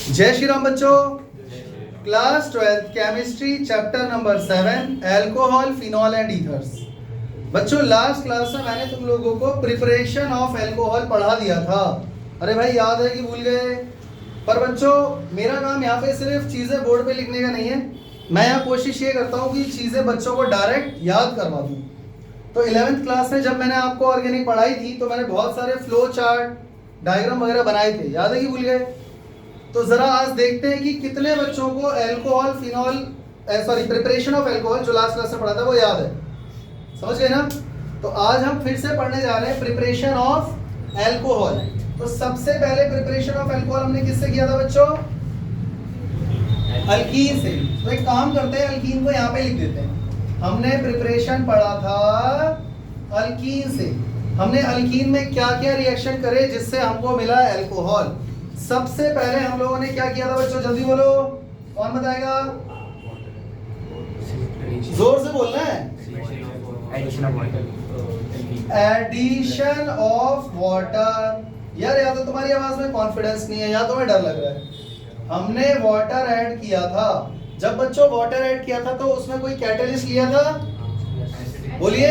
जय श्री राम बच्चों। Class 12 chemistry chapter number 7 alcohol phenol and ethers. बच्चों लास्ट क्लास में मैंने तुम लोगों को प्रिपरेशन ऑफ अल्कोहल पढ़ा दिया था। अरे भाई याद है कि भूल गए? पर बच्चों मेरा काम यहाँ पे सिर्फ चीज़ें बोर्ड पे लिखने का नहीं है, मैं यहाँ कोशिश ये करता हूँ कि चीज़ें बच्चों को डायरेक्ट याद करवा दूँ। तो 11th क्लास में जब मैंने आपको ऑर्गेनिक पढ़ाई थी तो मैंने बहुत सारे फ्लो चार्ट डायग्राम वगैरह बनाए थे, याद है कि भूल गए? तो जरा आज देखते हैं कि कितने बच्चों को alcohol phenol preparation of alcohol जो लास्ट क्लास में पढ़ा था वो याद है। समझ गए ना? तो आज हम फिर से पढ़ने जा रहे हैं प्रिपरेशन ऑफ अल्कोहल। तो सबसे पहले प्रिपरेशन ऑफ अल्कोहल हमने किससे किया था बच्चों? अल्कीन से। तो एक काम करते हैं, अल्कीन को यहाँ पे लिख देते हैं। हमने प्रिपरेशन पढ़ा था अल्कीन से। हमने अल्कीन में क्या क्या रिएक्शन करे जिससे हमको मिला अल्कोहल। सबसे पहले हम लोगों ने क्या किया था बच्चों, जल्दी बोलो, कौन बताएगा? जोर से बोलना है। Addition of water. यार या तो तुम्हारी आवाज में कॉन्फिडेंस नहीं है या तुम्हें डर लग रहा है। हमने वाटर ऐड किया था। जब बच्चों वाटर ऐड किया था तो उसमें कोई कैटलिस्ट लिया था? बोलिए।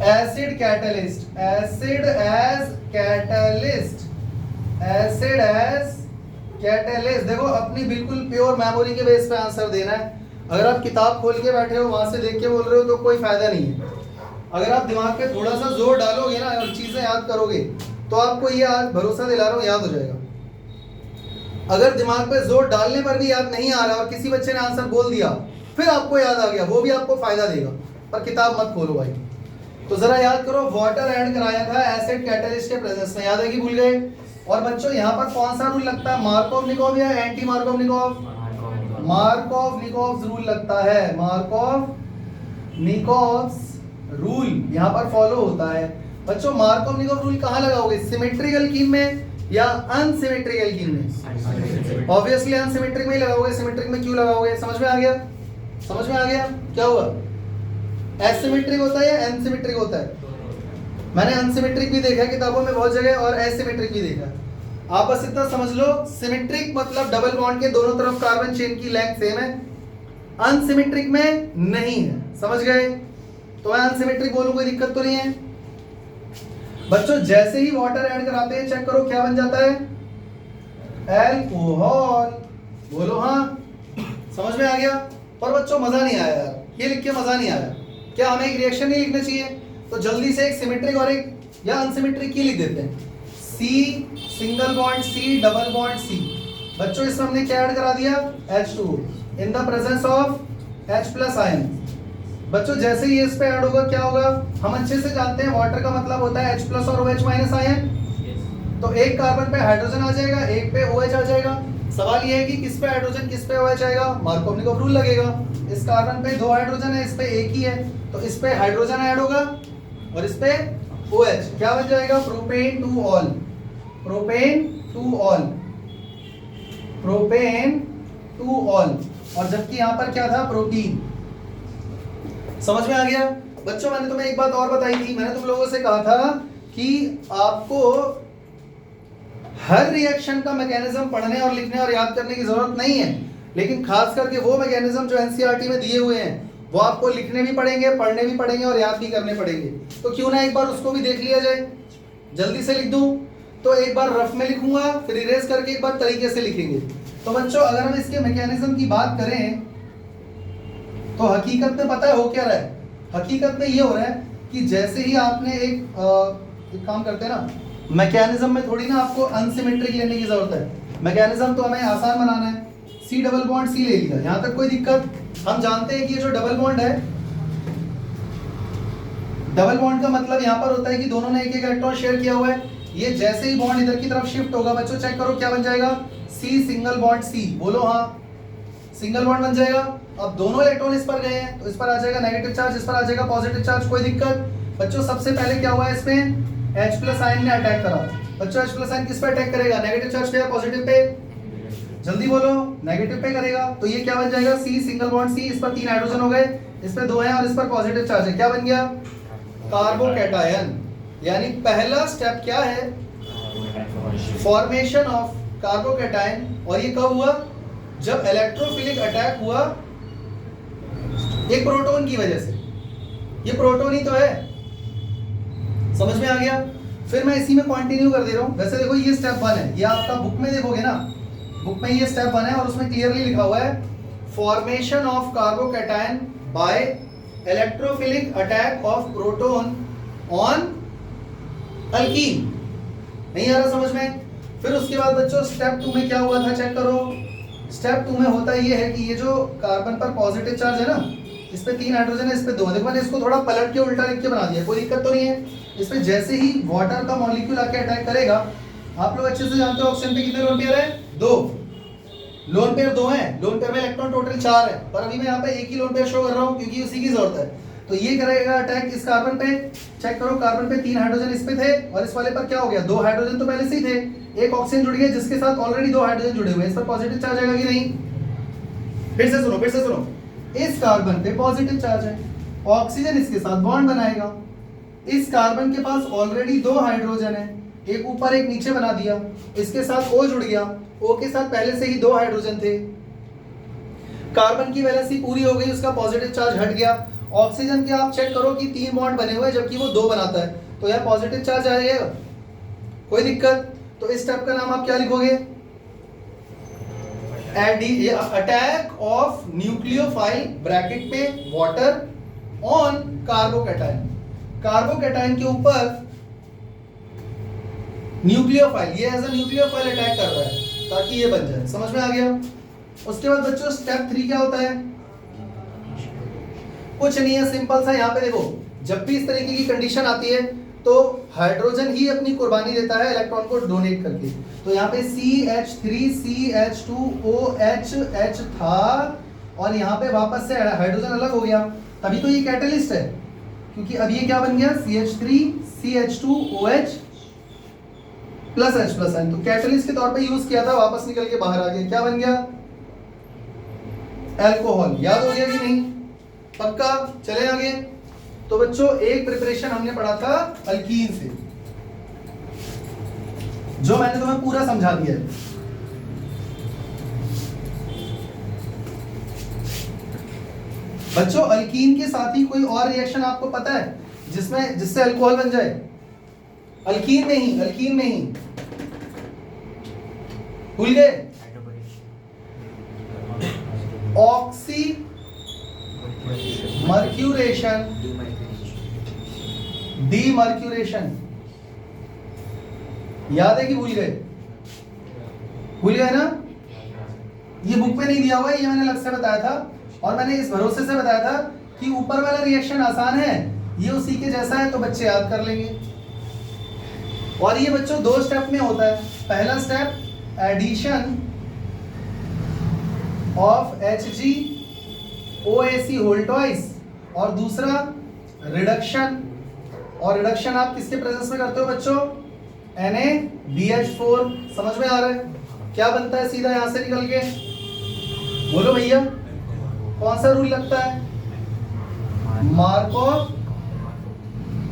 Acid catalyst. Acid as catalyst. Acid as catalyst. देखो अपनी बिल्कुल प्योर मेमोरी के बेस पे आंसर देना है। अगर आप किताब खोल के बैठे हो, वहां से देख के बोल रहे हो तो कोई फायदा नहीं है। अगर आप दिमाग पे थोड़ा सा जोर डालोगे ना और चीजें याद करोगे तो आपको ये आज भरोसा दिला रहा हूँ याद हो जाएगा। अगर दिमाग पे जोर डालने पर भी याद नहीं आ रहा और किसी बच्चे ने आंसर बोल दिया फिर आपको याद आ गया, वो भी आपको फायदा देगा, पर किताब मत खोलो भाई। तो जरा याद करो, वाटर ऐड कराया था एसिड कैटलिस्ट के प्रेजेंस में, याद है कि भूल गए? और बच्चों यहाँ पर कौन सा रूल लगता है, मार्कोव-निकोव या एंटी मार्कोव-निकोव? मार्कोव-निकोव रूल लगता है। मार्कोव-निकोव रूल यहाँ पर फॉलो होता है। बच्चों मार्कोव-निकोव रूल कहाँ लगाओगे, सिमेट्रिकल कीन में या अनसिमेट्रिकल कीन में? ऑब्वियसली अनसिमेट्रिक में ही लगाओगे। सिमेट्रिक में क्यों लगाओगे? समझ में आ गया? समझ में आ गया क्या हुआ? एसिमेट्रिक होता है या एनसिमेट्रिक होता है? मैंने अनसिमेट्रिक भी देखा है किताबों में बहुत जगह और एसिमेट्रिक भी देखा है। आप बस इतना समझ लो, सिमेट्रिक मतलब डबल बॉन्ड के दोनों तरफ कार्बन चेन की लेंथ सेम है, अनसिमेट्रिक में नहीं है। समझ गए? तो मैं अनसिमेट्रिक बोलूं कोई दिक्कत तो नहीं है। बच्चों जैसे ही वाटर ऐड कराते हैं चेक करो क्या बन जाता है, अल्कोहल। बोलो हाँ, समझ में आ गया? पर बच्चों मजा नहीं आया यार, ये लिख के मजा नहीं आया। क्या हमें एक रिएक्शन नहीं लिखना चाहिए? तो जल्दी से एक सिमेट्रिक और एक या अनसिमेट्रिक की लिख देते हैं। C single bond C double bond C। बच्चों इसमें हमने क्या ऐड करा दिया, H2 in the presence of H plus ion. बच्चों जैसे ही इस पे ऐड होगा क्या होगा, हम अच्छे से जानते हैं वाटर का मतलब होता है H प्लस और OH माइनस आयन। तो एक कार्बन पे हाइड्रोजन आ जाएगा, एक पे OH आ जाएगा। सवाल ये है कि किस पे हाइड्रोजन किस पे OH आएगा, मार्कोव-निकोव रूल लगेगा। इस कार्बन पे 2 हाइड्रोजन है, इस पे एक ही है, तो इस पे हाइड्रोजन ऐड होगा और इस पे OH। क्या बन जाएगा, propane two all. Propane two all. Propane two all. और जबकि यहां पर क्या था, प्रोटीन। समझ में आ गया? बच्चों मैंने तुम्हें एक बात और बताई थी, मैंने तुम लोगों से कहा था कि आपको हर रिएक्शन का मैकेनिज्म पढ़ने और लिखने और याद करने की जरूरत नहीं है, लेकिन खास करके वो मैकेनिज्म जो एनसीईआरटी में दिए हुए हैं वो आपको लिखने भी पड़ेंगे, पढ़ने भी पड़ेंगे और याद भी करने पड़ेंगे। तो क्यों ना एक बार उसको भी देख लिया जाए। जल्दी से लिख दूं तो एक बार रफ में लिखूंगा, फिर इरेज करके एक बार तरीके से लिखेंगे। तो बच्चों अगर हम इसके मैकेनिज्म की बात करें तो हकीकत में पता है हो क्या रहा है? हकीकत में ये हो रहा है कि जैसे ही आपने एक काम करते हैं ना, मैकेनिज्म में थोड़ी ना आपको अनसिमेट्रिक लेने की जरूरत है। मैकेनिज्म तो हमें आसान बनाना है। C डबल बॉन्ड C ले लिया, यहाँ तक कोई दिक्कत? हम जानते हैं कि ये जो डबल बॉन्ड है, डबल बॉन्ड का मतलब यहाँ पर होता है कि दोनों ने एक एक इलेक्ट्रॉन शेयर किया हुआ है। ये जैसे ही बॉन्ड इधर की तरफ शिफ्ट होगा बच्चों चेक करो क्या बन जाएगा, C सिंगल बॉन्ड C। बोलो हाँ, सिंगल बॉन्ड बन जाएगा। अब दोनों इलेक्ट्रॉन इस पर गए हैं तो इस पर आ जाएगा नेगेटिव चार्ज, इस पर आ जाएगा पॉजिटिव चार्ज। कोई दिक्कत? बच्चों सबसे पहले क्या हुआ है, इसमें H प्लस आयन ने अटैक करा। बच्चों H प्लस आयन किस पे अटैक करेगा, नेगेटिव चार्ज पे या पॉजिटिव पे? जल्दी बोलो, नेगेटिव पे करेगा। तो ये क्या बन जाएगा, C सिंगल बॉन्ड C। इस पर 3 हाइड्रोजन हो गए, इस पे 2 हैं और इस पर पॉजिटिव चार्ज है। क्या बन गया, कार्बोकैटायन। यानी पहला स्टेप क्या है, फॉर्मेशन ऑफ कार्बोकैटायन, और ये कब हुआ? जब इलेक्ट्रोफिलिक अटैक हुआ एक प्रोटॉन की वजह से। ये प्रोटॉन ही तो है, समझ में आ गया? फिर मैं इसी में कंटिन्यू कर दे रहा हूं। वैसे देखो ये स्टेप 1 है, ये आपका बुक में देखोगे ना, बुक में ये स्टेप 1 है और उसमें क्लियरली लिखा हुआ है formation of carbocation by electrophilic attack of proton on alkene. नहीं आ रहा समझ में? फिर उसके बाद बच्चों स्टेप 2 में क्या हुआ था चेक करो। स्टेप 2 में होता ये है कि ये जो कार्बन पर पॉजिटिव चार्ज है ना, इस पे 3 हाइड्रोजन है, इस पे 2। देखो मैंने इसको थोड़ा पलट के उल्टा लिख के बना दिया, कोई दिक्कत तो नहीं है। इस पे जैसे ही वाटर का मॉलिक्यूल आके अटैक करेगा, आप लोग अच्छे से जानते हो ऑक्सीजन पे कितने लोन पेयर है? 2 लोन पेयर 2 हैं। लोन पेयर में इलेक्ट्रॉन टोटल 4 है, पर अभी मैं यहाँ पे एक ही लोन पेयर शो कर रहा हूँ क्योंकि उसी की जरूरत है। तो ये करेगा अटैक इस कार्बन पे। चेक करो कार्बन पे 3 हाइड्रोजन इस पे थे और इस वाले पर क्या हो गया? 2 हाइड्रोजन तो पहले से ही थे, एक ऑक्सीजन जुड़ गया जिसके साथ ऑलरेडी 2 हाइड्रोजन जुड़े हुए हैं। इस पर पॉजिटिव चार्ज आएगा कि नहीं? फिर से सुनो, इस कार्बन पे पॉजिटिव चार्ज है, ऑक्सीजन इसके साथ बॉन्ड बनाएगा। इस कार्बन के पास ऑलरेडी 2 हाइड्रोजन है, एक ऊपर एक नीचे बना दिया, इसके साथ O जुड़ गया, O के साथ पहले से ही 2 हाइड्रोजन थे। कार्बन की वैलेंसी पूरी हो गई, उसका पॉजिटिव चार्ज हट गया। ऑक्सीजन के आप चेक करो कि 3 बॉन्ड बने हुए हैं जबकि वो 2 बनाता है, तो यह पॉजिटिव चार्ज आएगा, कोई दिक्कत? तो इस स्टेप का नाम आप क्या लिखोगे? अटैक ऑफ न्यूक्लियोफाइल ब्रैकेट में वाटर ऑन कार्बोकैटायन। कार्बोकैटायन के ऊपर न्यूक्लियोफाइल, ये एज अ न्यूक्लियोफाइल अटैक कर रहा है ताकि ये बन जाए। समझ में आ गया? उसके बाद बच्चों स्टेप 3 क्या होता है? कुछ नहीं है, सिंपल सा। यहाँ पे देखो, जब भी इस तरीके की कंडीशन आती है तो हाइड्रोजन ही अपनी कुर्बानी देता है इलेक्ट्रॉन को डोनेट करके। तो यहाँ पे CH3 CH2OH H था और यहाँ पे वापस से हाइड्रोजन अलग हो गया, तभी तो ये कैटलिस्ट है। क्योंकि अब ये क्या बन गया? CH3 CH2OH plus H plus N। तो कैटलिस्ट के तौर पे यूज किया था, वापस निकल के बाहर आ गया, क्या बन गया? अल्कोहल। याद हो गया कि नहीं? पक्का? चले आगे। तो बच्चों एक प्रिपरेशन हमने पढ़ा था अल्कीन से, जो मैंने तुम्हें पूरा समझा दिया है। बच्चों अल्कीन के साथ ही कोई और रिएक्शन आपको पता है जिससे अल्कोहल बन जाए? अल्कीन में ही भूल गए? Oxy mercuration, demercuration. याद है कि भूल गए? भूल गए ना? ये बुक में नहीं दिया हुआ है, ये मैंने अलग से बताया था और मैंने इस भरोसे से बताया था कि ऊपर वाला रिएक्शन आसान है, ये उसी के जैसा है, तो बच्चे याद कर लेंगे। और ये बच्चों 2 स्टेप में होता है। पहला step addition of HgOAc whole twice, और दूसरा रिडक्शन। और रिडक्शन आप किसके प्रेजेंस में करते हो बच्चों? NaBH4। समझ में आ रहा है? क्या बनता है सीधा यहां से निकल के? बोलो भैया, कौन सा रूल लगता है? मार्कोव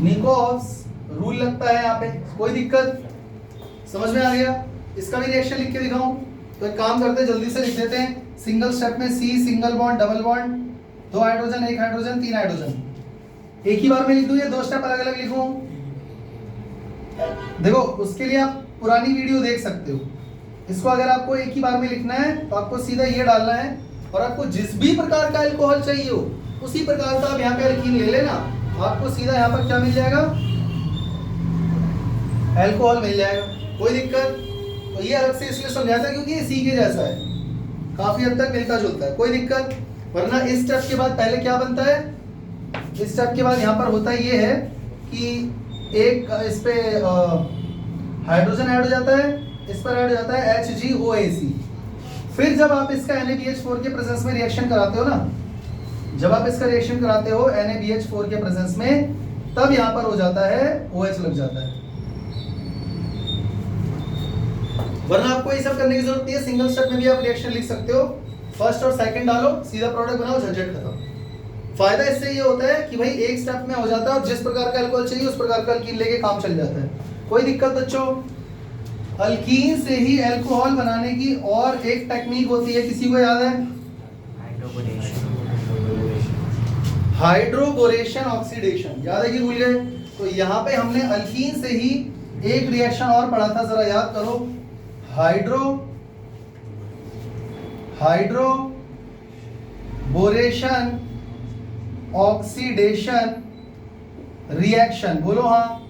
निकोव्स रूल लगता है यहाँ पे। कोई दिक्कत? समझ में आ गया? इसका भी रिएक्शन लिख के दिखाऊं? तो एक काम करते हैं, जल्दी से लिख देते हैं। सिंगल स्टेप में C single bond double bond, 2 hydrogen 1 hydrogen 3 hydrogen. एक ही बार में लिख दूं या 2 स्टेप अलग अलग लिखूं? देखो उसके लिए आप पुरानी वीडियो देख सकते हो। इसको अगर आपको एक ही बार में लिखना है तो आपको सीधा ये डालना है, और आपको जिस भी प्रकार का अल्कोहल चाहिए हो उसी प्रकार का आप यहाँ पे अल्कीन ले लेना, आपको सीधा यहाँ पर क्या मिल जाएगा? अल्कोहल मिल जाएगा। कोई दिक्कत? तो ये अलग से इसलिए समझाया था क्योंकि ये C के जैसा है, काफी हद तक मिलता जुलता है। कोई दिक्कत? वरना इस स्टेप के बाद पहले क्या बनता है? इस स्टेप के बाद यहाँ पर होता ये है कि एक इस पे हाइड्रोजन ऐड हो जाता है, इस पर ऐड हो जाता है HgOAc। फिर जब आप इसका NaBH4 के प्रेजेंस में रिएक्शन कराते हो ना, जब आप इसका रिएक्शन कराते हो NaBH4 के प्रेजेंस में, तब यहाँ पर हो जाता है OH लग जाता है। वरना आपको ये सब करने की जरूरत नहीं है। सिंगल स्टेप में भी आप रिएक्शन लिख सकते हो, फर्स्ट और सेकंड डालो, सीधा प्रोडक्ट बनाओ, झंझट खत्म। फायदा इससे ये होता है कि भाई एक स्टेप में हो जाता है और जिस प्रकार का अल्कोहल चाहिए उस प्रकार का अल्कीन लेके काम चल जाता है। कोई दिक्कत बच्चों? अल्कीन से ही अल्कोहल बनाने की और एक टेक्निक होती है, किसी को याद है? हाइड्रोबोरेशन ऑक्सीडेशन, याद है कि भूल गए? तो यहाँ पे हमने अल्कीन से ही एक रिएक्शन और पढ़ा था, जरा याद करो। हाइड्रोबोरेशन ऑक्सीडेशन रिएक्शन, बोलो हाँ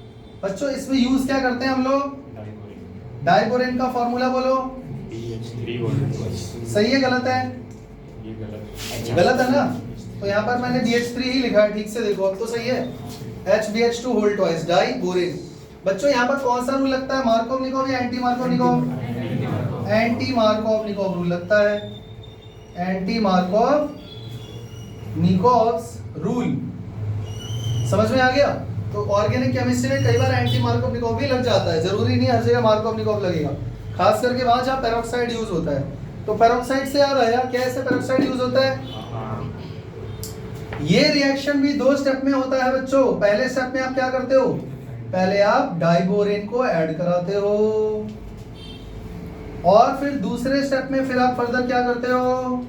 बच्चों। इसमें यूज क्या करते हैं हम लोग? डाइबोरेन का फॉर्मूला बोलो। सही है गलत है? गलत है ना? तो यहाँ पर मैंने BH3 ही लिखा है, ठीक से देखो अब तो सही है। HBH2 whole twice diborane. बच्चों यहाँ पर कौन सा रूल लगता है? मार्कोव-निकोव या एंटी मार्कोव-निकोव? एंटी मार्कोव-निकोव रूल लगता है। एंटी मार्कोव-निकोव्स रूल समझ में आ गया? तो ऑर्गेनिक केमिस्ट्री में कई बार एंटी मार्कोव-निकोव भी लग जाता है, जरूरी नहीं हर जगह मार्कोव-निकोव लगेगा, खास करके वहां जहाँ पेरोक्साइड यूज होता है। तो पेरोक्साइड से याद आया, कैसे पेरोक्साइड यूज होता है? ये रिएक्शन भी 2 स्टेप में होता है बच्चों। पहले स्टेप में आप क्या करते हो? पहले आप डाइबोरेन को ऐड कराते हो, और फिर दूसरे स्टेप में फिर आप फर्दर क्या करते हो?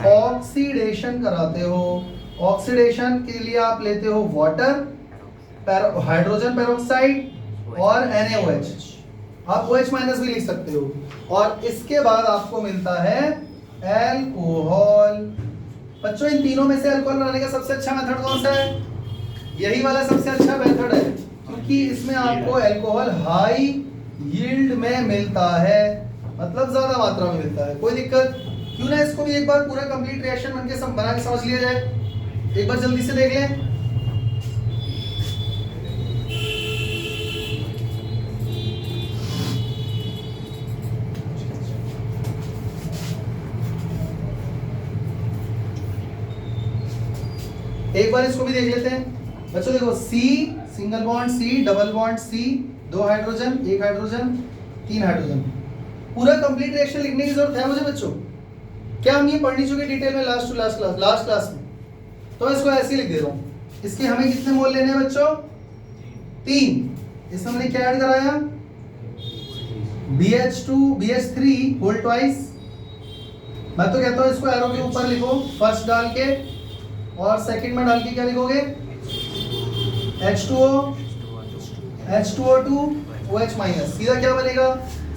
ऑक्सीडेशन कराते हो। ऑक्सीडेशन के लिए आप लेते हो वाटर, हाइड्रोजन पेरोक्साइड और NaOH। आप OH माइनस भी लिख सकते हो, और इसके बाद आपको मिलता है अल्कोहल। बच्चों इन तीनों में से अल्कोहल बनाने का सबसे अच्छा मेथड कौन सा है? यही वाला सबसे अच्छा मेथड है, क्योंकि इसमें आपको अल्कोहल हाई यील्ड में मिलता है, मतलब ज्यादा मात्रा में मिलता है। कोई दिक्कत? क्यों ना इसको भी एक बार पूरा कंप्लीट रिएक्शन बना के समझ लिया जाए। एक बार जल्दी से देख लें। एक बार इसको भी देख लेते हैं बच्चों। देखो C single bond C, double bond C, 2 hydrogen, 1 hydrogen, 3 hydrogen. पूरा कंप्लीट रिएक्शन लिखने की जरूरत है मुझे बच्चों? क्या हम ये पढ़ नहीं चुके डिटेल में लास्ट क्लास में? तो इसको ऐसे ही लिख दे रहा हूँ। इसके हमें कितने मोल लेने हैं बच्चों? 3। इसमें हमने क्या ऐड कराया? BH3 whole twice. मैं तो कहता हूँ इसको एरो के ऊपर लिखो, फर्स्ट डाल के, और सेकंड में डाल के क्या लिखोगे? H2O2 OH minus. सीधा क्या बनेगा?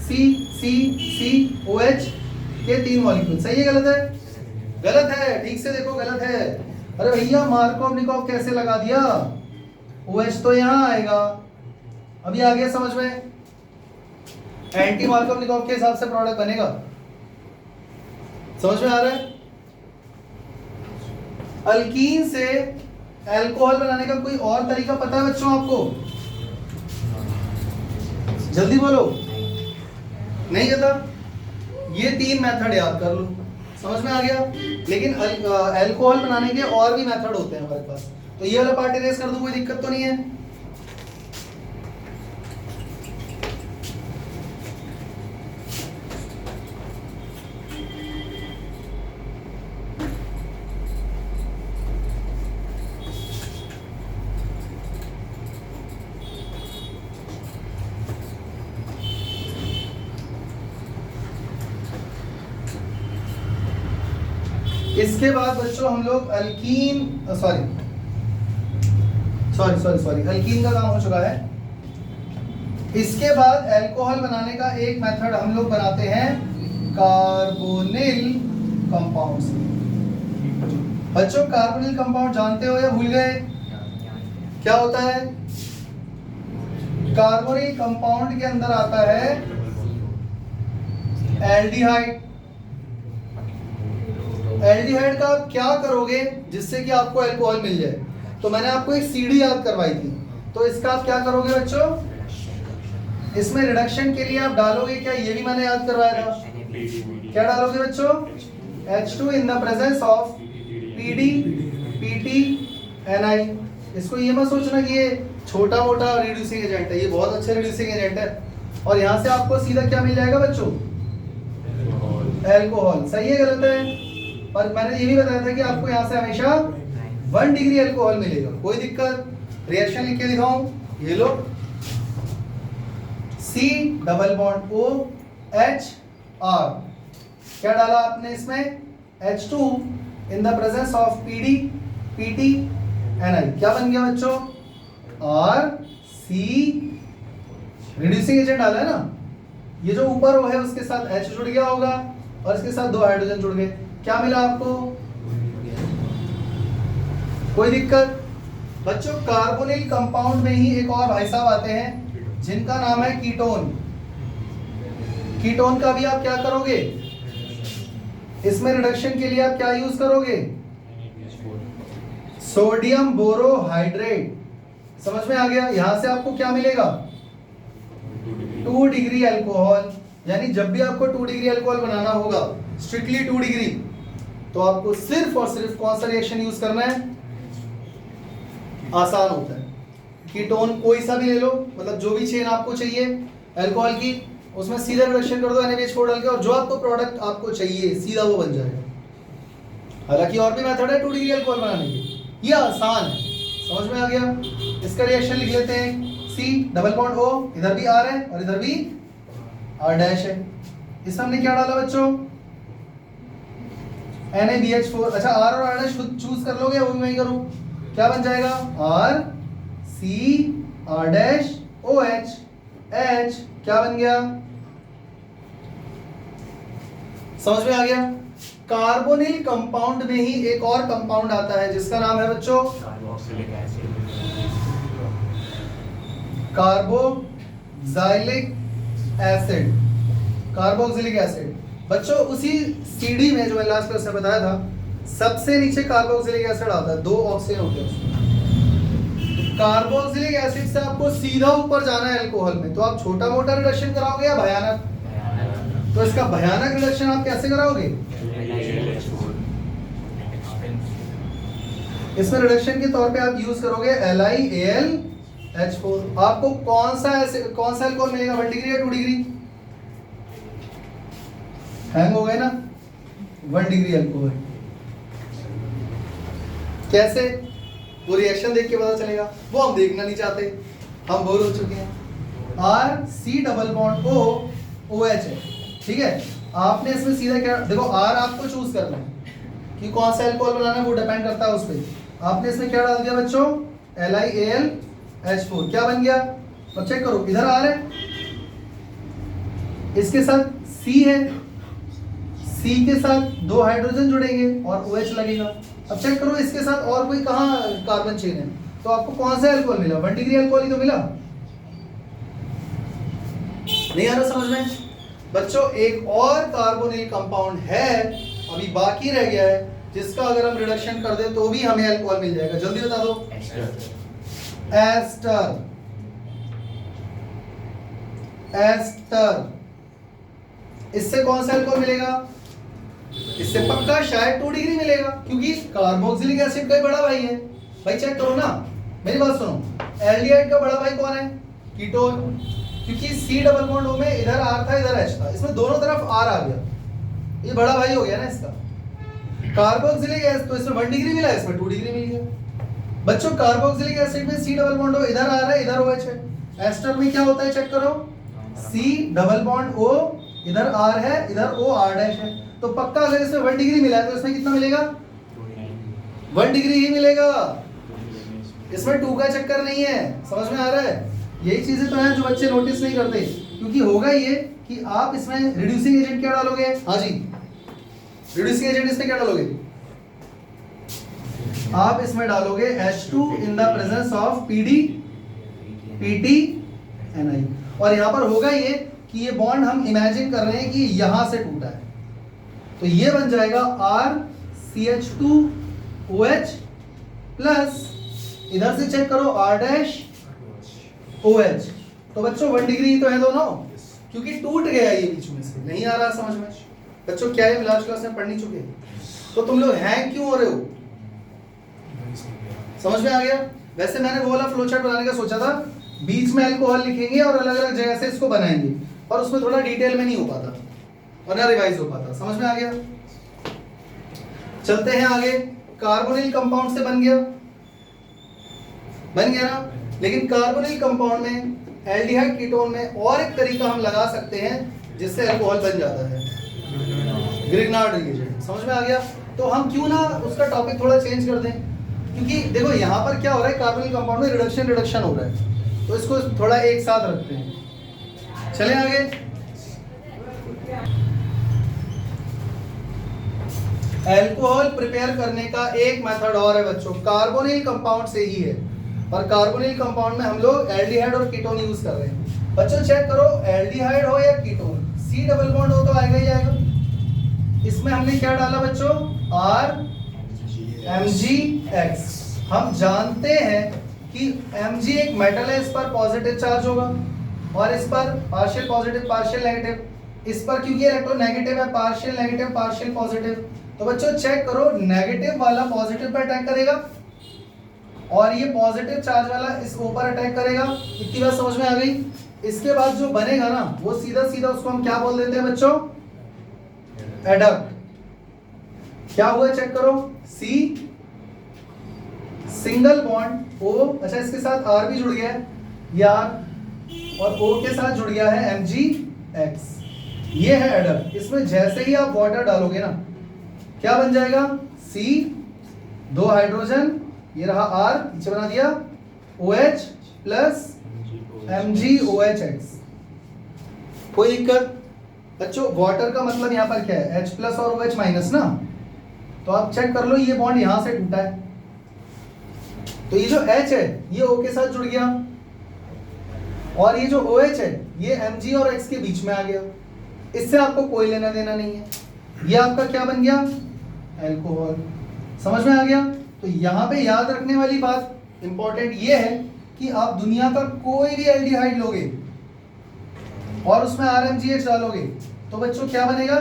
COH के 3 मॉलिक्यूल। सही है गलत है? गलत है, ठीक से देखो गलत है। अरे भैया मार्कोव-निकोव कैसे लगा दिया? OH तो यहाँ आएगा। अभी आ गया समझ में? एंटी मार्कोव-निकोव के हिसाब से प्रोडक्ट बनेगा। समझ में आ रहा है? अल्कीन से अल्कोहल बनाने का कोई और तरीका पता है बच्चों आपको? जल्दी बोलो। नहीं पता? ये 3 मेथड याद कर लो, समझ में आ गया? लेकिन अल्कोहल बनाने के और भी मेथड होते हैं हमारे पास। तो ये वाला पार्ट इरेज कर दूं, कोई दिक्कत तो नहीं है? इसके बाद बच्चों हम लोग अल्कीन अल्कीन का काम हो चुका है। इसके बाद अल्कोहल बनाने का एक मेथड हम लोग बनाते हैं कार्बोनिल कंपाउंड से। बच्चों कार्बोनिल कंपाउंड जानते हो या भूल गए? क्या होता है? कार्बोनिल कंपाउंड के अंदर आता है एल्डिहाइड। एल्डिहाइड का आप क्या करोगे जिससे कि आपको अल्कोहल मिल जाए? तो मैंने आपको एक सीढ़ी याद करवाई थी, तो इसका आप क्या करोगे बच्चों? इसमें रिडक्शन के लिए आप डालोगे क्या? ये भी मैंने याद करवाया था। क्या डालोगे बच्चों? H2 in the presence of PD, PT, Ni। इसको ये मत सोचना कि ये छोटा मोटा रिड्यूसिंग एजेंट है, ये बहुत अच्छे रिड्यूसिंग एजेंट है। और यहाँ से आपको सीधा क्या मिल जाएगा बच्चों? अल्कोहल। सही है गलत है? और मैंने ये भी बताया था कि आपको यहाँ से हमेशा 1 डिग्री अल्कोहल मिलेगा। कोई दिक्कत? रिएक्शन लिख के दिखाऊं? ये लो C double bond O H R, क्या डाला आपने इसमें H2 in the presence of PD PT Ni, क्या बन गया बच्चों R C, रिड्यूसिंग एजेंट डाला है ना, ये जो ऊपर वो है उसके साथ H जुड़ गया होगा और इसके साथ दो हाइड्रोजन जुड़ गए, क्या मिला आपको, कोई दिक्कत बच्चों। कार्बोनिल कंपाउंड में ही एक और भाई साहब आते हैं जिनका नाम है कीटोन। कीटोन का भी आप क्या करोगे, इसमें रिडक्शन के लिए आप क्या यूज करोगे, सोडियम बोरोहाइड्रेट। समझ में आ गया, यहां से आपको क्या मिलेगा 2 डिग्री अल्कोहल, यानी जब भी आपको 2 डिग्री अल्कोहल बनाना होगा स्ट्रिक्टली 2 डिग्री, तो आपको सिर्फ और सिर्फ कौन सा रिएक्शन यूज करना है, आसान होता है। कीटोन कोई सा भी ले लो, मतलब जो भी चेन आपको चाहिए अल्कोहल की, उसमें सीधा रिडक्शन कर दो NaBH4 डाल के, और जो आपको प्रोडक्ट आपको चाहिए सीधा वो बन जाएगा। हालांकि और भी मेथड है 2 डिग्री अल्कोहल बनाने की, ये आसान है। समझ में आ गया, इसका रिएक्शन लिख लेते हैं C डबल बॉन्ड O, इधर भी R है और इधर भी R डैश है। इसमें हमने क्या डाला बच्चों NaBH4, अच्छा R और R डैश खुद चूज कर लोगे, वो भी मैं ही करूं, क्या बन जाएगा R C R dash OH H, क्या बन गया, समझ में आ गया। कार्बोनिल कंपाउंड में ही एक और कंपाउंड आता है जिसका नाम है बच्चों कार्बोक्सिलिक एसिड। कार्बोक्सिलिक एसिड बच्चों उसी सीडी में जो मैं लास्ट क्लास में बताया था, सबसे नीचे कार्बोक्सिलिक एसिड आता है, 2 ऑक्सीजन होते हैं उसमें। कार्बोक्सिलिक एसिड से आपको सीधा ऊपर जाना है अल्कोहल में, तो आप छोटा मोटा रिडक्शन कराओगे या भयानक, तो इसका भयानक रिडक्शन आप कैसे कराओगे, इसमें रिडक्शन के तौर पे आप यूज करोगे LiAlH4। आपको कौन सा अल्कोहल मिलेगा, 1 डिग्री या 2 डिग्री, हैंग हो गए ना, 1 डिग्री अल्कोहल। कैसे, वो रिएक्शन देख के पता चलेगा, वो हम देखना नहीं चाहते, हम बोर हो चुके हैं। R C double bond O OH है, ठीक है। आपने इसमें सीधा क्या देखो, R आपको चूज करना है कि कौन सा अल्कोहल बनाना है, वो डिपेंड करता है उस पर। आपने इसमें क्या डाल दिया बच्चों LiAlH4, क्या बन गया, अब चेक करो, इधर R है, इसके साथ C है, C के साथ 2 हाइड्रोजन जुड़ेंगे और OH लगेगा। अब चेक करो इसके साथ और कोई कहाँ कार्बन चेन है, तो आपको कौन सा अल्कोहल मिला, 1 डिग्री अल्कोहल ही तो मिला। नहीं आ रहा समझ में बच्चों, एक और कार्बोनिल कंपाउंड है अभी बाकी रह गया है, जिसका अगर हम रिडक्शन कर दे तो भी हमें अल्कोहल मिल जाएगा, जल्दी बता दो, एस्टर। एस्टर, इससे कौन सा अल्कोहल मिलेगा, इससे पक्का शायद 2 डिग्री मिलेगा, क्योंकि कार्बोक्सिलिक एसिड का ही बड़ा भाई है। भाई चेक करो ना, मेरी बात सुनो, एल्डिहाइड का बड़ा भाई कौन है, कीटोन, क्योंकि C डबल बॉन्ड O में इधर R था इधर H था, इसमें दोनों तरफ R आ गया, ये बड़ा भाई हो गया ना इसका। कार्बोक्सिलिक एसिड तो इसमें 1 डिग्री मिला, इसमें 2 डिग्री मिल गया। बच्चों कार्बोक्सिलिक एसिड में C डबल बॉन्ड O इधर आ रहा है इधर OH है। एस्टर में क्या होता है चेक करो, C डबल बॉन्ड O इधर R है इधर O R डैश है, तो पक्का अगर इसमें 1 डिग्री मिला है तो इसमें कितना मिलेगा, 1 डिग्री ही मिलेगा, इसमें 2 का चक्कर नहीं है। समझ में आ रहा है, यही चीजें तो हैं जो बच्चे नोटिस नहीं करते, क्योंकि होगा ये कि आप इसमें रिड्यूसिंग एजेंट क्या डालोगे, हाँ जी रिड्यूसिंग एजेंट इसमें क्या डालोगे, आप इसमें डालोगे H2 in the presence of PD PT Ni, और यहां पर होगा ये कि ये बॉन्ड हम इमेजिन कर रहे हैं कि यहां से टूटा है, तो ये बन जाएगा R CH2 OH प्लस इधर से चेक करो R डैश OH, तो बच्चों 1 डिग्री तो है दोनों, क्योंकि टूट गया ये बीच में से। नहीं आ रहा समझ में बच्चों, क्या है लास्ट क्लास में पढ़ नहीं चुके, तो तुम लोग हैंग क्यों हो रहे हो, समझ में आ गया। वैसे मैंने वो वाला फ्लो चार्ट बनाने का सोचा था, बीच में अल्कोहल लिखेंगे और अलग अलग जगह से इसको बनाएंगे, और उसमें थोड़ा डिटेल में नहीं हो पाता और ना रिवाइज हो पाता, समझ में आ गया। चलते हैं आगे, कार्बोनिल कंपाउंड से बन गया ना, लेकिन कार्बोनिल कंपाउंड में एल्डिहाइड कीटोन में और एक तरीका हम लगा सकते हैं जिससे अल्कोहल बन जाता है, ग्रिग्नार्ड रिएजेंट। समझ में आ गया? तो हम क्यों ना उसका टॉपिक थोड़ा चेंज कर दें, क्योंकि देखो यहाँ पर क्या हो रहा है, कार्बोनिल कंपाउंड में रिडक्शन हो रहा है, तो इसको थोड़ा एक साथ रखते हैं। चलें आगे। अल्कोहल प्रिपेयर करने का एक मेथड और है बच्चों, कार्बोनिल कंपाउंड से ही है, और कार्बोनिल कंपाउंड में हम लोग एल्डिहाइड और कीटोन यूज कर रहे हैं। बच्चों चेक करो, एल्डिहाइड हो या कीटोन, सी डबल बॉन्ड हो तो आएगा ही आएगा। इसमें हमने क्या डाला बच्चों, RMgX। हम जानते हैं कि Mg एक मेटल है, इस पर पॉजिटिव चार्ज होगा, और इस पर पार्शियल पॉजिटिव पार्शियल नेगेटिव, इस पर क्योंकि इलेक्ट्रॉन नेगेटिव है, पार्शियल नेगेटिव पार्शियल पॉजिटिव। तो बच्चों चेक करो, नेगेटिव वाला पॉजिटिव पर अटैक करेगा और ये पॉजिटिव चार्ज वाला इस ऊपर अटैक करेगा। इतनी बात समझ में आ गई? इसके बाद जो बनेगा ना, वो सीधा सीधा उसको हम क्या बोल देते हैं बच्चों, एडक्ट। क्या हुआ चेक करो, C सिंगल बॉन्ड O, अच्छा इसके साथ R भी जुड़ गया है, यार, और O के साथ जुड़ गया है MgX। ये है एडक्ट। इसमें जैसे ही आप वाटर डालोगे ना, क्या बन जाएगा, C, 2 हाइड्रोजन, ये रहा R, पीछे बना दिया, OH प्लस MgOHX। कोई दिक्कत? बच्चों वाटर का मतलब यहाँ पर क्या है, H प्लस और OH माइनस ना, तो आप चेक कर लो, ये बॉन्ड यहां से टूटा है, तो ये जो H है ये O के साथ जुड़ गया, और ये जो OH है ये Mg और X के बीच में आ गया। इससे आपको कोई लेना देना नहीं है, ये आपका क्या बन गया, अल्कोहल। समझ में आ गया? तो यहाँ पे याद रखने वाली बात इंपॉर्टेंट ये है कि आप दुनिया का कोई भी एल्डिहाइड लोगे और उसमें RMgH डालोगे तो बच्चों क्या बनेगा,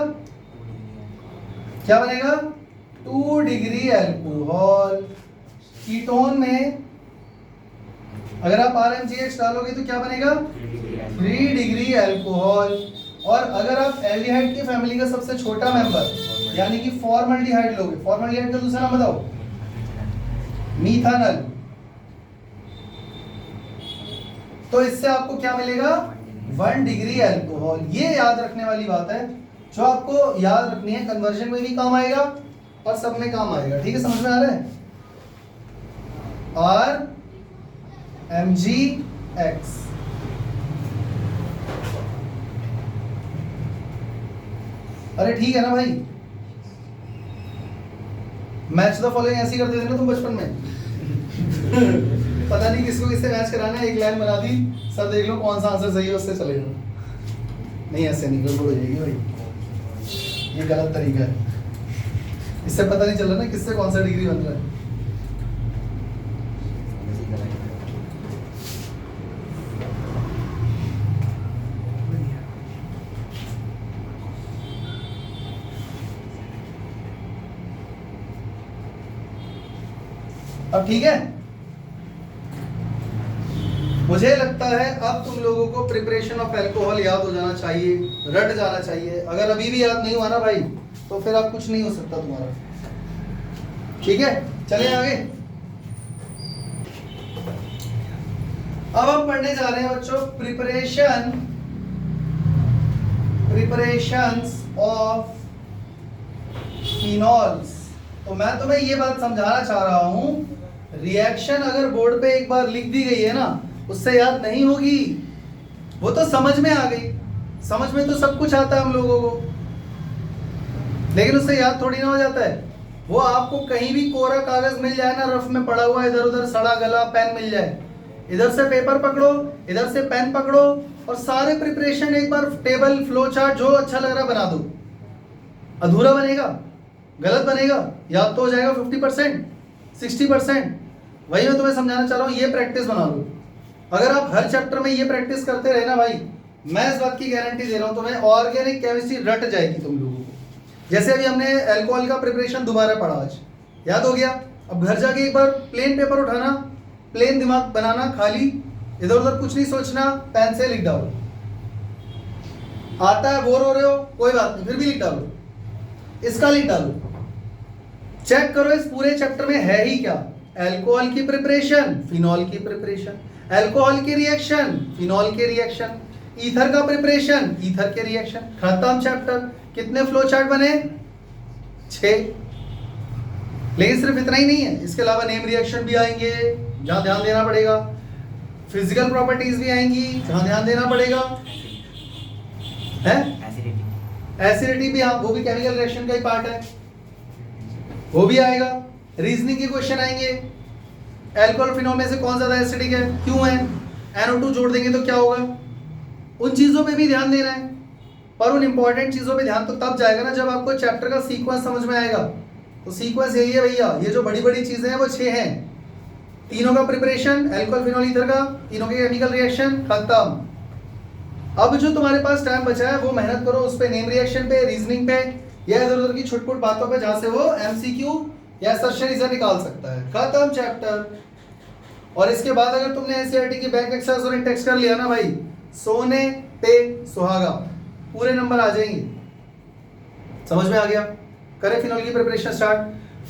क्या बनेगा, 2 डिग्री अल्कोहल। कीटोन में अगर आप RMgH डालोगे तो क्या बनेगा, 3 डिग्री अल्कोहल। और अगर आप एल्डिहाइड की फैमिली का सबसे छोटा मेंबर यानी कि फॉर्मल्डिहाइड लोगे, फॉर्मल्डिहाइड का दूसरा नाम बताओ, मीथानल, तो इससे आपको क्या मिलेगा, 1 डिग्री अल्कोहल। ये याद रखने वाली बात है जो आपको याद रखनी है, कन्वर्जन में भी काम आएगा और सब में काम आएगा। ठीक है, समझ में आ रहा है? RMgX। अरे ठीक है ना भाई, मैच द फॉलोइंग ऐसे ही करते थे ना तुम बचपन में पता नहीं किसको किससे मैच कराना है, एक लाइन बना दी, सब देख लो कौन सा आंसर सही है उससे चले जाओ। नहीं, ऐसे नहीं, गड़बड़ हो जाएगी भाई, ये गलत तरीका है, इससे पता नहीं चल रहा ना किससे कौन सा डिग्री बन रहा है। अब ठीक है, मुझे लगता है अब तुम लोगों को प्रिपरेशन ऑफ अल्कोहल याद हो जाना चाहिए, रट जाना चाहिए। अगर अभी भी याद नहीं हुआ ना भाई तो फिर अब कुछ नहीं हो सकता तुम्हारा। ठीक है, चलिए आगे। अब हम पढ़ने जा रहे हैं बच्चों प्रिपरेशंस ऑफ फिनॉल्स। तो मैं तुम्हें ये बात समझाना चाह रहा हूं, रिएक्शन अगर बोर्ड पे एक बार लिख दी गई है ना, उससे याद नहीं होगी, वो तो समझ में आ गई। समझ में तो सब कुछ आता है हम लोगों को, लेकिन उससे याद थोड़ी ना हो जाता है। वो आपको कहीं भी कोरा कागज मिल जाए ना, रफ में पड़ा हुआ, इधर उधर सड़ा गला पेन मिल जाए, इधर से पेपर पकड़ो, इधर से पेन पकड़ो, और सारे प्रिपरेशन एक बार टेबल फ्लो चार्ट जो अच्छा लग रहा बना दो। अधूरा बनेगा, गलत बनेगा, याद तो हो जाएगा 50% 60%। वही मैं तुम्हें समझाना चाह रहा हूँ, ये प्रैक्टिस बना लो। अगर आप हर चैप्टर में ये प्रैक्टिस करते रहे ना भाई, मैं इस बात की गारंटी दे रहा हूँ तुम्हें, ऑर्गेनिक केमिस्ट्री रट जाएगी तुम लोगों को। जैसे अभी हमने अल्कोहल का प्रिपरेशन दोबारा पढ़ा आज, याद हो गया। अब घर जाके एक बार प्लेन पेपर उठाना, प्लेन दिमाग बनाना, खाली, इधर उधर कुछ नहीं सोचना, पेन से लिख डालो। आता है, बोर हो रहे हो, कोई बात नहीं, फिर भी लिख डालो, इसका लिख डालो। चेक करो इस पूरे चैप्टर में है ही क्या, अल्कोहल की प्रिपरेशन, फिनॉल की प्रिपरेशन। अल्कोहल के रिएक्शन, फिनॉल के रिएक्शन, ईथर का प्रिपरेशन, ईथर के रिएक्शन। खत्म चैप्टर। कितने फ्लो चार्ट बने? 6। लेकिन सिर्फ इतना ही नहीं है, इसके अलावा नेम रिएक्शन भी आएंगे जहां ध्यान देना पड़ेगा, फिजिकल प्रॉपर्टीज भी आएंगी जहां ध्यान देना पड़ेगा, है एसिडिटी भी, हाँ वो भी केमिकल रिएक्शन का ही पार्ट है, वो भी आएगा। रीजनिंग के क्वेश्चन आएंगे, अल्कोहल फिनॉल में से कौन ज्यादा एसिडिक है, क्यों है, NO2 जोड़ देंगे तो क्या होगा, उन चीजों पे भी ध्यान देना है। पर उन इंपॉर्टेंट चीजों पे ध्यान तो तब जाएगा ना जब आपको चैप्टर का सीक्वेंस समझ में आएगा। तो सीक्वेंस यही है भैया, ये जो बड़ी बड़ी चीजें हैं वो 6 हैं। तीनों का प्रिपरेशन, अल्कोहल फिनॉल ईथर का, तीनों के केमिकल रिएक्शन, खत्म। अब जो तुम्हारे पास टाइम बचा है वो मेहनत करो उस पे, नेम रिएक्शन पे, रीजनिंग पे, या इधर उधर की छुटपुट बातों पे जहां से वो MCQ या सर्शन निकाल सकता है। खत्म चैप्टर। और इसके बाद अगर तुमने NCERT की बैक एक्सरसाइज और टेक्स्ट कर लिया ना भाई, सोने पे सुहागा, पूरे नंबर आ जाएंगे। समझ में आ गया? करें फिनॉल की प्रिपरेशन स्टार्ट।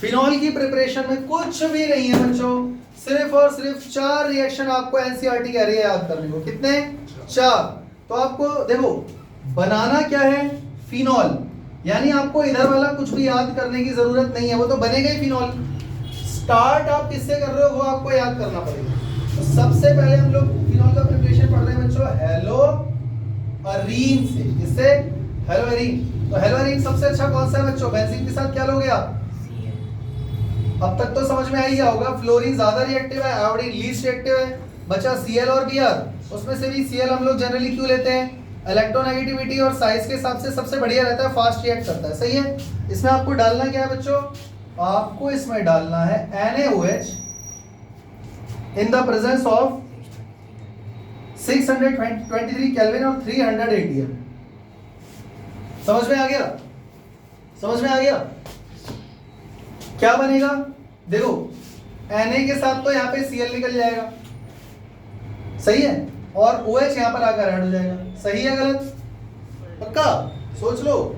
फिनॉल की प्रिपरेशन में कुछ भी नहीं है बच्चों, सिर्फ और सिर्फ 4 रिएक्शन आपको NCERT कह रही है याद करने को। कितने? 4। तो आपको देखो बनाना क्या है, फिनॉल, यानी आपको इधर वाला कुछ भी याद करने की जरूरत नहीं है, वो तो बनेगा ही फिनॉल। स्टार्ट आप किससे कर रहे हो वो आपको याद करना पड़ेगा। तो सबसे पहले हम लोग फिनॉल का प्रिपरेशन पढ़ रहे हैं बच्चों हेलोअरीन से। किससे? हेलोअरीन। तो हेलोअरीन सबसे अच्छा कौन सा है बच्चों? बेंजीन के साथ क्या लोगे आप? अब तक तो समझ में आ ही गया होगा। फ्लोरीन ज्यादा रिएक्टिव है, आयोडीन लीस्ट रिएक्टिव है। बचा Cl और Br, उसमें से भी Cl हम लोग जनरली क्यों लेते हैं? इलेक्ट्रोनेगेटिविटी और साइज के हिसाब से सबसे बढ़िया रहता है, फास्ट रिएक्ट करता है। सही है। इसमें आपको डालना क्या है बच्चों? आपको इसमें डालना है NaOH in the presence of 623 kelvin और 300 ATM। समझ में आ गया? समझ में आ गया? क्या बनेगा? देखो Na के साथ तो यहाँ पे Cl निकल जाएगा, सही है, और OH यहाँ पर आकर ऐड हो जाएगा। सही है गलत? पक्का? सोच लो।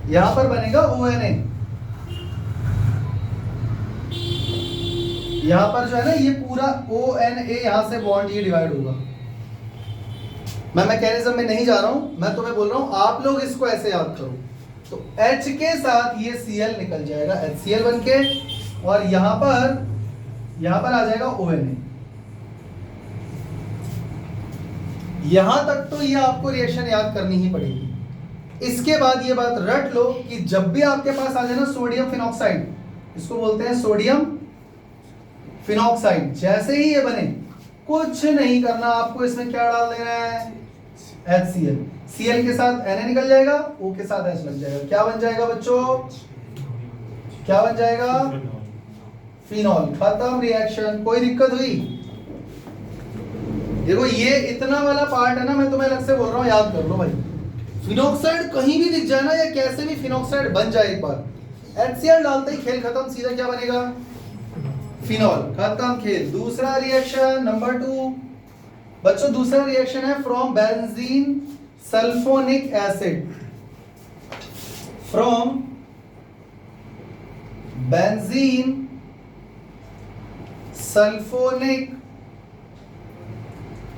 यहाँ पर बनेगा ONA, यहाँ पर जो है ना ये पूरा ONA यहाँ से बॉन्ड ये डिवाइड होगा। मैं मैकेनिज्म में नहीं जा रहा हूं, मैं तुम्हें बोल रहा हूं आप लोग इसको ऐसे याद करो। तो H के साथ ये Cl निकल जाएगा, HCl बन के, और यहाँ पर आ जाएगा ONA। यहां तक तो ये आपको रिएक्शन याद करनी ही पड़ेगी। इसके बाद ये बात रट लो कि जब भी आपके पास आ जाए ना सोडियम फिनॉक्साइड, इसको बोलते हैं सोडियम फिनॉक्साइड, जैसे ही ये बने कुछ नहीं करना, आपको इसमें क्या डाल देना है? HCl। Cl के साथ Na निकल जाएगा, O के साथ H लग जाएगा। क्या बन जाएगा बच्चों? क्या बन जाएगा? फिनॉल। खत्म रिएक्शन। कोई दिक्कत हुई? देखो ये इतना वाला पार्ट है ना, मैं तुम्हें अलग से बोल रहा हूँ, याद कर लो भाई। फिनॉक्साइड कहीं भी दिख जाए ना, या कैसे भी फिनॉक्साइड बन जाए एक बार, HCl डालते ही खेल खत्म, सीधा क्या बनेगा? फिनॉल। खत्म खेल। दूसरा रिएक्शन नंबर 2 बच्चों, दूसरा रिएक्शन है from benzene sulphonic acid, from benzene sulphonic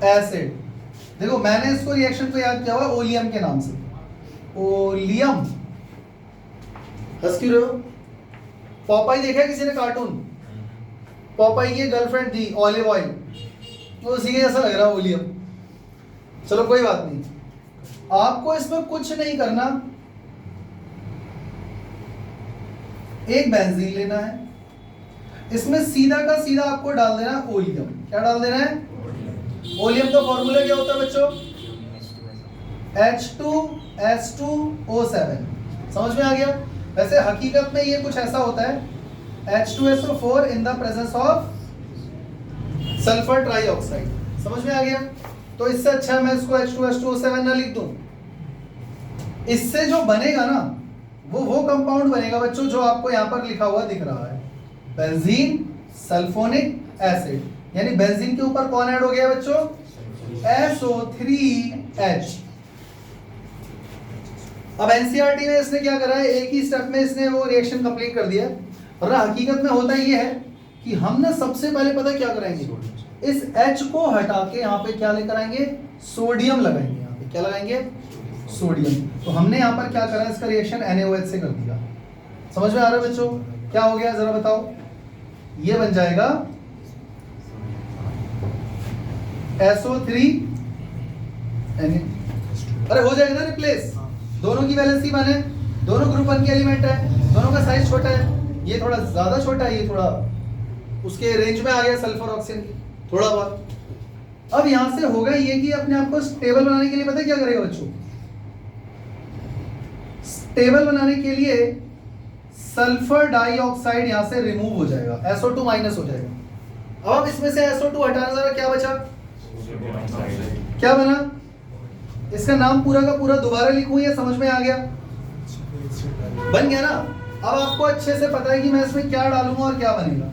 acid. देखो मैंने इसको रिएक्शन को याद किया हुआ ओलियम के नाम से। ओलियम। हंस क्यों रहे हो? पॉपाई देखा है किसी ने कार्टून? पॉपाई की गर्लफ्रेंड थी ऑलिव ऑयल, वो उसी के जैसा लग रहा है ओलियम। चलो कोई बात नहीं, आपको इसमें कुछ नहीं करना, एक बेंजीन लेना है, इसमें सीधा का सीधा आपको डाल देना ओलियम। क्या डाल देना है? ओलियम। तो फॉर्मूला क्या होता है बच्चों? H2S2O7। समझ में आ गया? वैसे हकीकत में ये कुछ ऐसा होता है, H2SO4 in the presence of sulphur trioxide. समझ में आ गया? तो इससे अच्छा मैं इसको H2S2O7 ना लिख दूं। इससे जो बनेगा ना वो कंपाउंड बनेगा बच्चों जो आपको यहां पर लिखा हुआ दिख रहा है, बेंजीन सल्फोनिक एसिड। यानी बेंजीन के ऊपर कौन ऐड हो गया बच्चों? SO3H। अब एनसीईआरटी में इसने क्या करा है, एक ही स्टेप में इसने वो रिएक्शन कंप्लीट कर दिया। और हकीकत में होता ये है कि हम ना सबसे पहले पता क्या कराएंगे, इस H को हटा के यहाँ पे क्या लेकर आएंगे, सोडियम लगाएंगे। यहाँ पे क्या लगाएंगे, सोडियम। तो हमने यहाँ पर क्या करा, इसका रिएक्शन NaOH से कर दिया। समझ में आ रहा है बच्चों, क्या हो गया जरा बताओ। ये बन जाएगा SO3 अरे हो जाएगा ना रिप्लेस, दोनों की वैलेंसी 1 है, दोनों ग्रुप 1 के एलिमेंट है, दोनों का साइज छोटा है, ये थोड़ा ज्यादा छोटा है, ये थोड़ा उसके रेंज में आ गया सल्फर ऑक्सीजन की थोड़ा बहुत। अब यहां से होगा ये कि अपने आप को स्टेबल बनाने के लिए पता है क्या करेगा बच्चों, स्टेबल बनाने के लिए सल्फर डाइऑक्साइड यहां से रिमूव हो जाएगा, SO2 माइनस हो जाएगा। अब इसमें से SO2 हटाने जरा क्या बचा, क्या बना, इसका नाम पूरा का पूरा दोबारा लिखूं, ये समझ में आ गया, बन गया ना। अब आपको अच्छे से पता है कि मैं इसमें क्या डालूंगा और क्या बनेगा।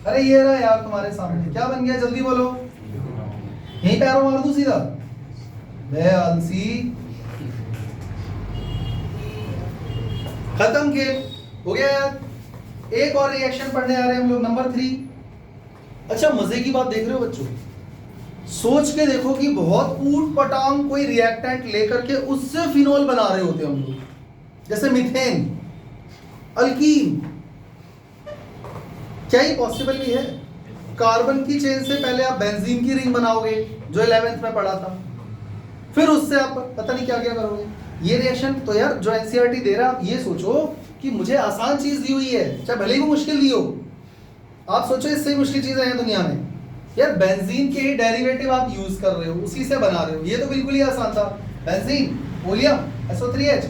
अरे ये रहा यार तुम्हारे सामने, क्या बन गया जल्दी बोलो, यहीं पे एरो मार दूं सीधा, बे आलसी, खत्म खेल, हो गया यार। एक और रिएक्शन पढ़ने आ रहे हैं हम लोग, नंबर 3। अच्छा मजे की बात देख रहे हो बच्चों, सोच के देखो कि बहुत ऊट पटांग कोई रिएक्टेंट लेकर के उससे फिनोल बना रहे होते हैं हम लोग, जैसे मीथेन, अल्कीन, क्या ही पॉसिबल भी है। कार्बन की चेन से पहले आप बेंजीन की रिंग बनाओगे जो 11th में पढ़ा था, फिर उससे आप पता नहीं क्या क्या करोगे। ये रिएक्शन तो यार जो एनसीईआरटी दे रहा है, आप ये सोचो कि मुझे आसान चीज दी हुई है, चाहे भले ही वो मुश्किल दी हो। आप सोचो इससे मुश्किल चीजें हैं दुनिया में यार, बेंजीन के ही डेरिवेटिव आप यूज कर रहे हो, उसी से बना रहे हो, ये तो बिल्कुल ही आसान था। बेंजीन, ओलियम, SO3H,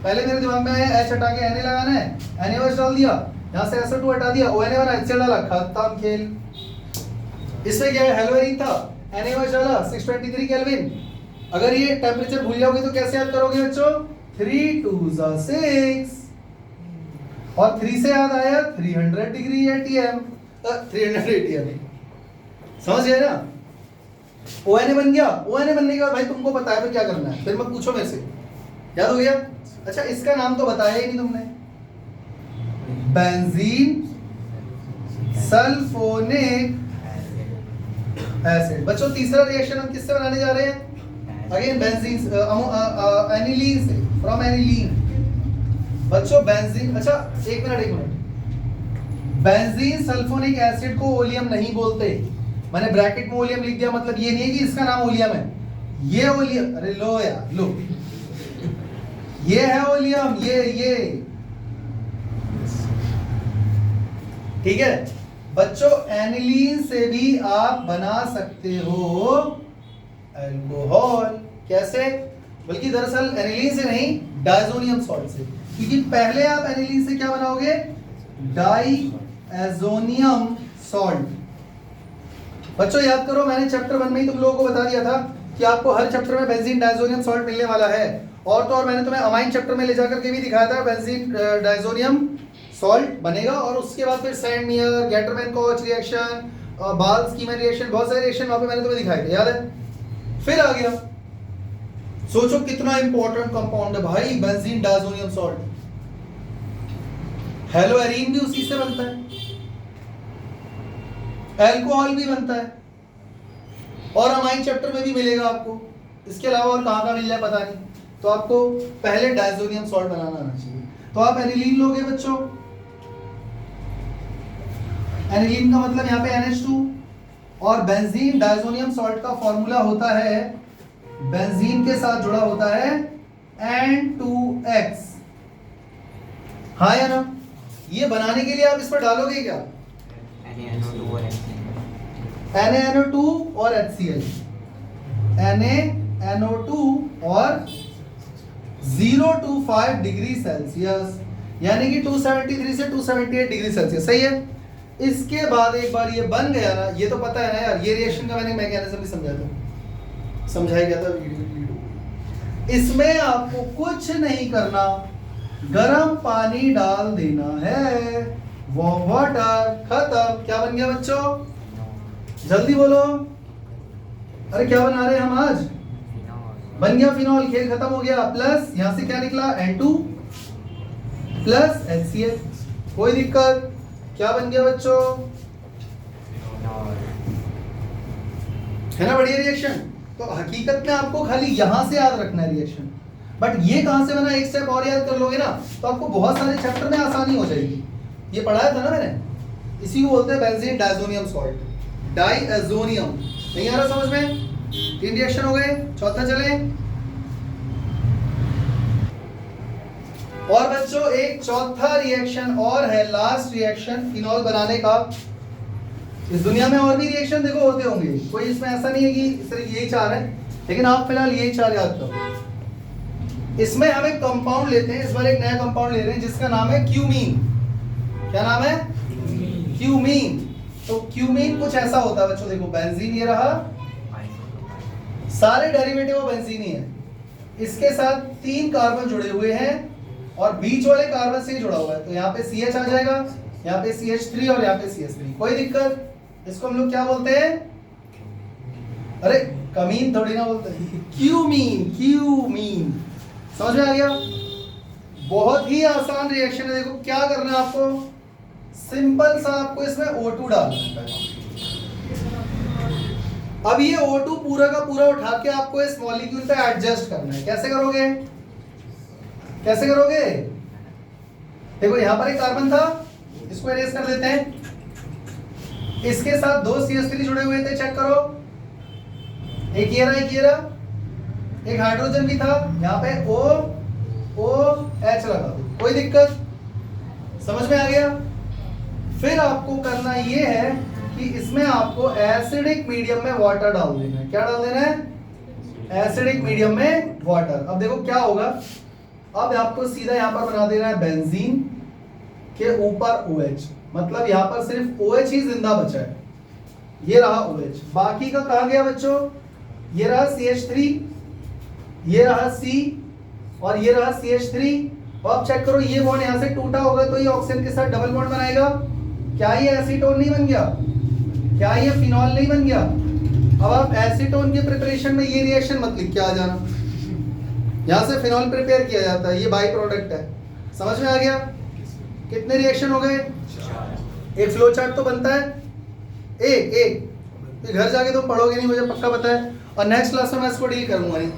पहले मेरे दिमाग में आया H हटा के Na लगाना है, NaOH डाल दिया, यहाँ से SO2 हटा दिया, ONA बना, HCl डाला, खत्म खेल। इसमें क्या है, हेलोइरिन था, NaOH डाला, 623 केल्विन। अगर ये टेम्परेचर भूल जाओगे तो कैसे याद करोगे बच्चों, 3 2 6 और 3 से याद आया 300 डिग्री ATM, 300 ATM, समझ गए ना। ONA बन गया, ONA बनने के बाद भाई तुमको पता है फिर क्या करना है, फिर मत पूछो मेरे से, याद हो गया। अच्छा इसका नाम तो बताया ही नहीं तुमने, बेंजीन सल्फोनिक एसिड। बच्चों तीसरा रिएक्शन हम किससे बनाने जा रहे हैं, अगेन बेंजीन, एनिलीन से, फ्रॉम एनिलीन। बच्चों बेंजीन, अच्छा एक मिनट, बेंजीन सल्फोनिक एसिड को ओलियम नहीं बोलते, मैंने ब्रैकेट में ओलियम लिख दिया, मतलब ये नहीं है कि इसका नाम ओलियम है, ये ओलियम, अरे लो यार लो, ये है ओलियम, ये ठीक है बच्चों। एनिलीन से भी आप बना सकते हो अल्कोहल, कैसे, बल्कि दरअसल एनिलीन से नहीं, डायजोनियम सॉल्ट से, क्योंकि पहले आप एनिलीन से क्या बनाओगे, डाइएजोनियम सॉल्ट। बच्चों याद करो, मैंने चैप्टर 1 में ही तुम लोगों को बता दिया था कि आपको हर चैप्टर में बेंजीन डायजोनियम सॉल्ट मिलने वाला है, और तो और मैंने तुम्हें अमाइन चैप्टर में ले जाकर के भी दिखाया था बेंजीन डायजोनियम सॉल्ट बनेगा, और उसके बाद फिर सैंडमियर, गैटरमैन-कोच रिएक्शन, बाल्स-कीमैन रिएक्शन, बहुत सारे रिएक्शन वहां पे मैंने तुम्हें दिखाए थे, याद है। फिर आ गया, सोचो कितना इंपॉर्टेंट कंपाउंड है भाई बेंजीन डायजोनियम सॉल्ट, हेलोएरीन भी उसी से बनता है, अल्कोहल भी बनता है, और अमाइन चैप्टर में भी मिलेगा आपको, इसके अलावा और कहां मिल जाए पता नहीं। तो आपको पहले डायजोनियम सॉल्ट बनाना आना चाहिए। तो आप एनिलीन लोगे बच्चों, एनिलीन का मतलब यहाँ पे NH2, और बेंजीन डायजोनियम सॉल्ट का फॉर्मूला होता है, बेंजीन के साथ जुड़ा होता है N2X, हाँ या ना। ये बनाने के लिए आप इस पर डालोगे क्या, NaNO2 और HCl, NaNO2 और 025 डिग्री सेल्सियस, यानी कि 273 से 278 डिग्री सेल्सियस, सही है। इसके बाद एक बार ये बन गया ना, ये तो पता है ना यार, ये रिएक्शन का मैंने मैकेनिज्म भी समझाया गया था वीडियो। इसमें आपको कुछ नहीं करना, गर्म पानी डाल देना है, वार्म वाटर, खत्म। क्या बन गया बच्चों, जल्दी बोलो, अरे क्या बना रहे हैं हम आज, बन गया फिनॉल, खेल खत्म हो गया। प्लस यहां से क्या निकला, N2 प्लस HCl, कोई दिक्कत, क्या बन गया बच्चों, है ना बढ़िया रिएक्शन। तो हकीकत में आपको खाली यहां से याद रखना है रिएक्शन, बट ये कहां से बना एक स्टेप और याद कर लोगे ना तो आपको बहुत सारे चैप्टर में आसानी हो जाएगी। ये पढ़ाया था ना मैंने, इसी को बोलते हैं बेंजीन डायजोनियम सॉल्ट, डायजोनियम। नहीं आ रहा समझ में? 3 रिएक्शन हो गए, चौथा चले। और बच्चों एक चौथा रिएक्शन और है, लास्ट रिएक्शन फिनॉल बनाने का। इस दुनिया में और भी रिएक्शन देखो होते होंगे, कोई इसमें ऐसा नहीं है कि सिर्फ यही 4 है, लेकिन आप फिलहाल यही 4 याद करो। इसमें हम एक कंपाउंड लेते हैं, इस बार एक नया कंपाउंड ले रहे हैं जिसका नाम है क्यूमीन। क्या नाम है? क्यूमीन। तो क्यूमीन कुछ ऐसा होता है बच्चों, देखो बेंजीन ये रहा, सारे डेरिवेटिव ऑफ बेंजीन ही है, इसके साथ 3 कार्बन जुड़े हुए हैं और बीच वाले कार्बन से ही जुड़ा हुआ है, तो यहाँ पे CH आ जाएगा, यहाँ पे CH3 और यहाँ पे CH3। कोई दिक्कत? इसको हम लोग क्या बोलते हैं? अरे कमीन थोड़ी ना बोलते हैं, क्यूमीन। क्यूमीन समझ में आ गया? बहुत ही आसान रिएक्शन है। देखो क्या करना है आपको, सिंपल सा आपको इसमें O2 डालना है। अब ये O2 पूरा का पूरा उठा के आपको इस मॉलिक्यूल पे एडजस्ट करना है। कैसे करोगे? कैसे करोगे? देखो यहां पर एक कार्बन था, इसको इरेज कर देते हैं, इसके साथ 2 CH3 जुड़े हुए थे, चेक करो, एक ये रहा, एक ये रहा, एक हाइड्रोजन भी था, यहाँ पे OH लगा दो। कोई दिक्कत? समझ में आ गया? फिर आपको करना ये है कि इसमें आपको एसिडिक मीडियम में वाटर डाल देना है। क्या डाल देना है? एसिडिक मीडियम में वाटर। अब देखो क्या होगा, अब आपको सीधा यहाँ पर बना देना है बेंजीन के ऊपर OH, मतलब यहाँ पर सिर्फ OH ही जिंदा बचा है। ये रहा OH, बाकी का कहाँ गया बच्चों? ये रहा CH3, ये रहा C और ये रहा CH3। और अब चेक करो, ये बॉन्ड यहाँ से टूटा होगा तो ये ऑक्सीजन के साथ डबल बॉन्ड बनाएगा। क्या ये एसीटोन नहीं बन गया? क्या ये फिनॉल नहीं बन गया? अब आप एसीटोन के प्रिपरेशन में ये रिएक्शन मत लिख के आ जाना, यहाँ से फिनॉल प्रिपेयर किया जाता है, ये बाई प्रोडक्ट है। समझ में आ गया? कितने रिएक्शन हो गए? एक फ्लो चार्ट तो बनता है, एक घर जाके तुम पढ़ोगे नहीं, मुझे पक्का पता है, और नेक्स्ट क्लास में मैं इसको डील करूंगा नहीं।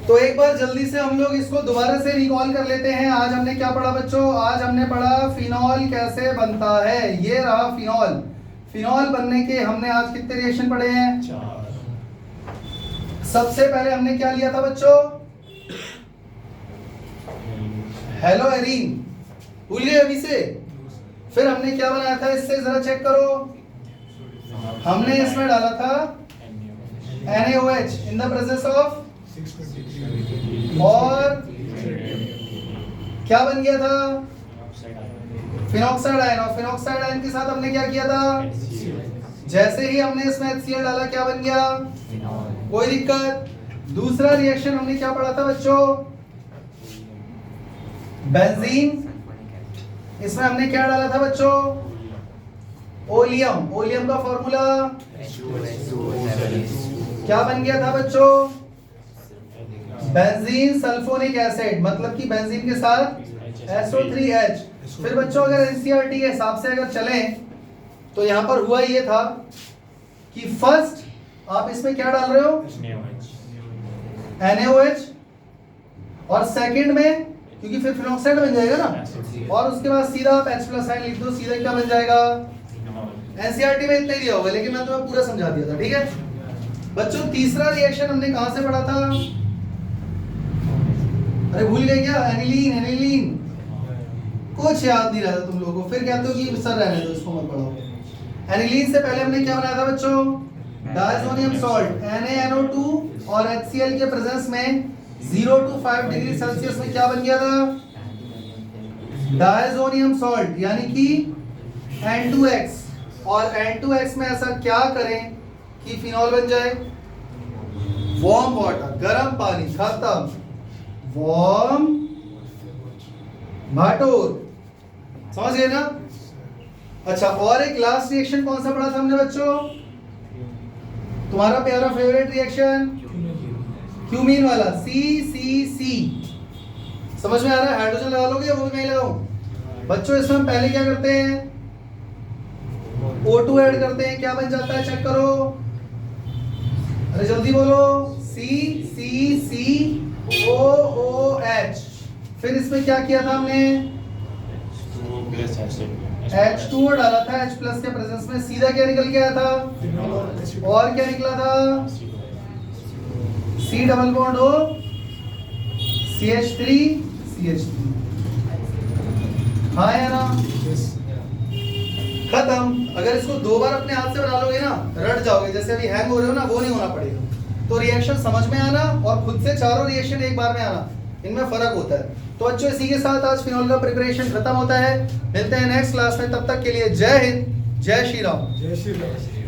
तो एक बार जल्दी से हम लोग इसको दोबारा से रिकॉल कर लेते हैं। आज हमने क्या पढ़ा बच्चों? आज हमने पढ़ा फिनॉल कैसे बनता है। ये रहा फिनॉल। फिनॉल बनने के हमने आज कितने रिएक्शन पढ़े हैं? 4। सबसे पहले हमने क्या लिया था बच्चों? हेलो एरीन, भूल गए अभी से? फिर हमने क्या बनाया था इससे, जरा चेक करो। हमने इसमें डाला था NaOH in the presence of, और क्या बन गया था? Phenoxide ion. और फिनॉक्साइड आयन के साथ हमने क्या किया था? जैसे ही हमने इसमें HCl डाला क्या बन गया? कोई दिक्कत? दूसरा रिएक्शन हमने क्या पढ़ा था बच्चों? बेंजीन। इसमें हमने क्या डाला था बच्चों? ओलियम। ओलियम का फॉर्मूला क्या बन गया था बच्चों? बेंजीन सल्फोनिक एसिड, मतलब कि बेंजीन के साथ SO3H। फिर बच्चों अगर NCERT के हिसाब से अगर चलें तो यहां पर हुआ ये था कि फर्स्ट आप इसमें क्या डाल रहे हो? NaOH, और सेकंड में क्योंकि फिर फिनॉक्साइड बन जाएगा ना, और उसके बाद सीधा आप H+ साइन लिख दो, सीधा क्या बन जाएगा? NCERT में इतना ही दिया होगा, लेकिन मैं तुम्हें पूरा समझा दिया था, ठीक है बच्चों। तीसरा रिएक्शन हमने कहां से पढ़ा था? अरे भूल गए क्या? एनिलीन। एनिलीन कुछ याद नहीं रहता तुम लोगों को, फिर कहते हो कि सर रहने दो, इसको मत पढ़ाओ। एनिलीन से पहले हमने क्या बनाया था बच्चों? Diazonium salt. NaNO2 और HCl के प्रेजेंस में 0 to 5 डिग्री सेल्सियस में क्या बन गया था? डायजोनियम सॉल्ट, यानी कि N2X। और N2X में ऐसा क्या करें कि फिनॉल बन जाए? वार्म वाटर, गर्म पानी, खत्म। वार्म भाटोर, समझ गए ना? अच्छा, और एक लास्ट रिएक्शन कौन सा पढ़ा था हमने बच्चों? तुम्हारा प्यारा फेवरेट रिएक्शन क्यूमीन वाला, CCC। समझ में आ रहा है? हाइड्रोजन लगा लोगे, वो भी मैं लगाऊं? बच्चों इसमें हम पहले क्या करते हैं? O2 ऐड करते हैं, क्या बन जाता है चेक करो, अरे जल्दी बोलो, CCCOOH। फिर इसमें क्या किया था हमने, H2O डाला था, H प्लस के प्रेजेंस में, सीधा क्या निकल के आया था, और क्या निकला था, C double bond O CH3 CH3। हाँ या ना, खत्म। अगर इसको 2 बार अपने हाथ से बना लोगे ना, रट जाओगे, जैसे अभी हैंग हो रहे हो ना, वो नहीं होना पड़ेगा। तो रिएक्शन समझ में आना और खुद से चारों रिएक्शन एक बार में आना, इनमें फर्क होता है। तो बच्चों इसी के साथ आज फिनॉल का प्रिपरेशन खत्म होता है। मिलते हैं नेक्स्ट क्लास में, तब तक के लिए जय हिंद, जय श्री राम। जय श्री राम।